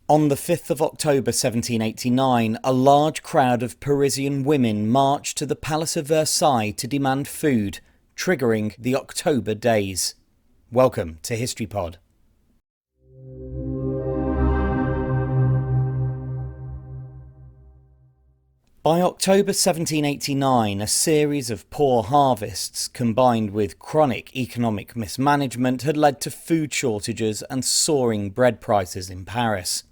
On the 5th of October 1789, a large crowd of Parisian women marched to the Palace of Versailles to demand food, triggering the October Days. Welcome to HistoryPod. By October 1789, a series of poor harvests combined with chronic economic mismanagement had led to food shortages and soaring bread prices in Paris.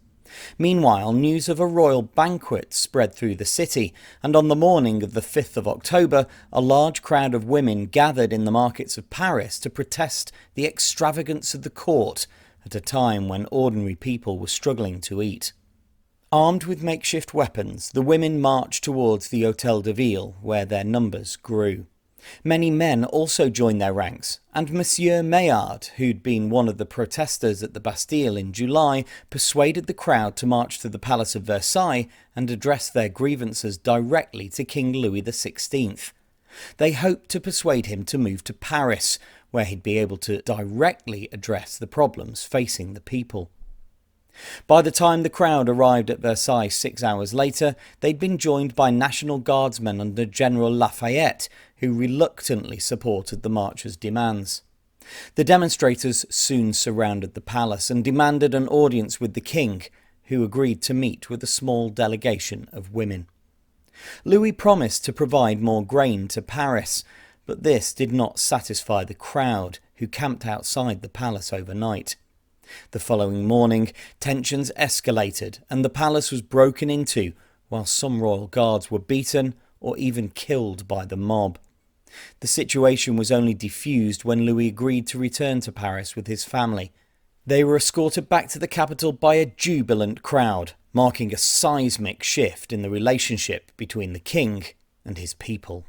Meanwhile, news of a royal banquet spread through the city, and on the morning of the 5th of October, a large crowd of women gathered in the markets of Paris to protest the extravagance of the court at a time when ordinary people were struggling to eat. Armed with makeshift weapons, the women marched towards the Hôtel de Ville, where their numbers grew. Many men also joined their ranks, and Monsieur Maillard, who'd been one of the protesters at the Bastille in July, persuaded the crowd to march to the Palace of Versailles and address their grievances directly to King Louis XVI. They hoped to persuade him to move to Paris, where he'd be able to directly address the problems facing the people. By the time the crowd arrived at Versailles 6 hours later, they'd been joined by National Guardsmen under General Lafayette, who reluctantly supported the marchers' demands. The demonstrators soon surrounded the palace and demanded an audience with the king, who agreed to meet with a small delegation of women. Louis promised to provide more grain to Paris, but this did not satisfy the crowd, who camped outside the palace overnight. The following morning, tensions escalated and the palace was broken into, while some royal guards were beaten or even killed by the mob. The situation was only diffused when Louis agreed to return to Paris with his family. They were escorted back to the capital by a jubilant crowd, marking a seismic shift in the relationship between the king and his people.